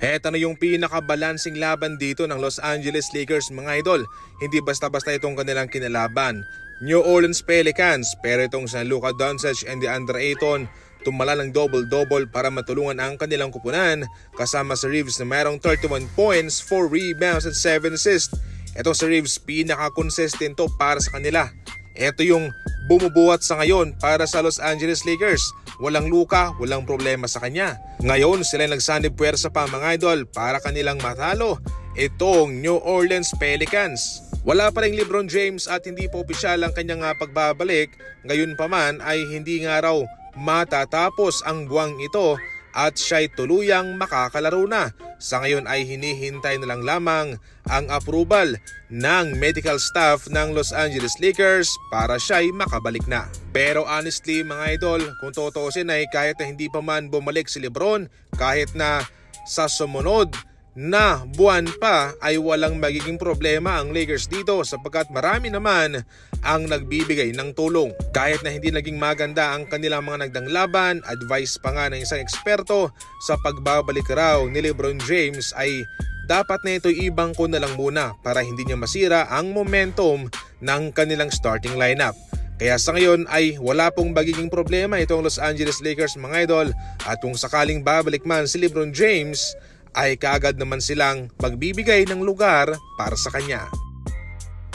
Heto na yung pinaka-balancing laban dito ng Los Angeles Lakers mga idol. Hindi basta-basta itong kanilang kinalaban. New Orleans Pelicans, pero itong sa Luka Doncic and DeAndre Ayton tumala ng double-double para matulungan ang kanilang kupunan kasama si Reeves na mayroong 31 points, 4 rebounds at 7 assists. Itong si Reeves pinaka-consistent to para sa kanila. Ito yung bumubuhat sa ngayon para sa Los Angeles Lakers. Walang Luka, walang problema sa kanya. Ngayon sila nagsanib puwersa pa mga idol para kanilang matalo itong New Orleans Pelicans. Wala pa ring LeBron James at hindi pa opisyal ang kanyang pagbabalik. Ngayon pa man ay hindi nga raw matatapos ang buwang ito at siya'y tuluyang makakalaro na. Sa ngayon ay hinihintay na lang lamang ang approval ng medical staff ng Los Angeles Lakers para siya'y makabalik na. Pero honestly mga idol, kung tutuusin ay kahit na hindi pa man bumalik si LeBron, kahit na sa sumunod na buwan pa ay walang magiging problema ang Lakers dito sapagkat marami naman ang nagbibigay ng tulong. Kahit na hindi naging maganda ang kanilang mga nagdang laban, advice pa nga ng isang eksperto sa pagbabalik raw ni LeBron James ay dapat na ito ibangko na lang muna para hindi niya masira ang momentum ng kanilang starting lineup. Kaya sa ngayon ay wala pong magiging problema itong Los Angeles Lakers mga idol, at kung sakaling babalik man si LeBron James ay kaagad naman silang magbibigay ng lugar para sa kanya.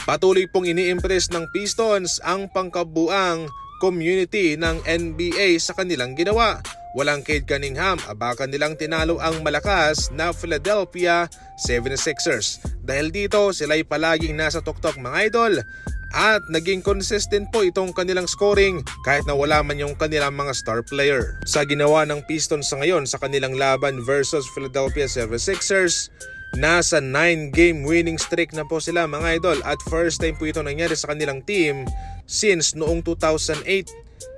Patuloy pong ini-impress ng Pistons ang pangkabuang community ng NBA sa kanilang ginawa. Walang Cade Cunningham, baka nilang tinalo ang malakas na Philadelphia 76ers. Dahil dito sila'y palaging nasa tuktok mga idol. At naging consistent po itong kanilang scoring kahit na wala man yung kanilang mga star player. Sa ginawa ng Pistons sa ngayon sa kanilang laban versus Philadelphia 76ers, nasa 9-game winning streak na po sila mga idol, at first time po ito nangyari sa kanilang team since noong 2008.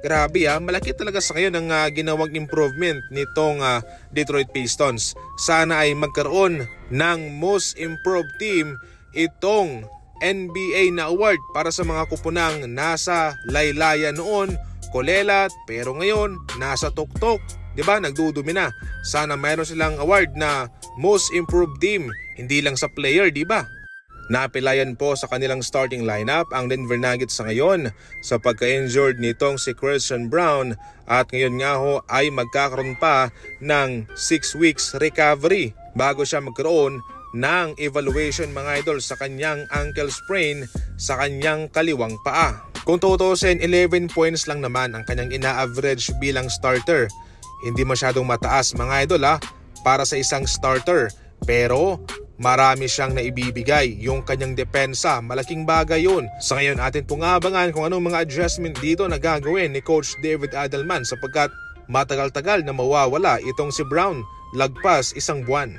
Grabe malaki talaga sa ngayon ang ginawang improvement nitong Detroit Pistons. Sana ay magkaroon ng most improved team itong NBA na award para sa mga kupunang nasa laylayan noon, kulelat, pero ngayon nasa tuktok, 'di ba? Nagdudumi na. Sana mayroon silang award na most improved team, hindi lang sa player, 'di ba? Napilayan po sa kanilang starting lineup ang Denver Nuggets sa ngayon sa pagka-injured nitong si Christian Brown, at ngayon nga ho ay magkakaroon pa ng 6 weeks recovery bago siya magkaroon ng evaluation mga idol sa kanyang ankle sprain sa kanyang kaliwang paa. Kung tutuusin, 11 points lang naman ang kanyang ina-average bilang starter. Hindi masyadong mataas mga idol para sa isang starter, pero marami siyang naibibigay. Yung kanyang depensa, malaking bagay yun. Sa ngayon atin pong abangan kung anong mga adjustment dito na gagawin ni Coach David Adelman sapagkat matagal-tagal na mawawala itong si Brown, lagpas isang buwan.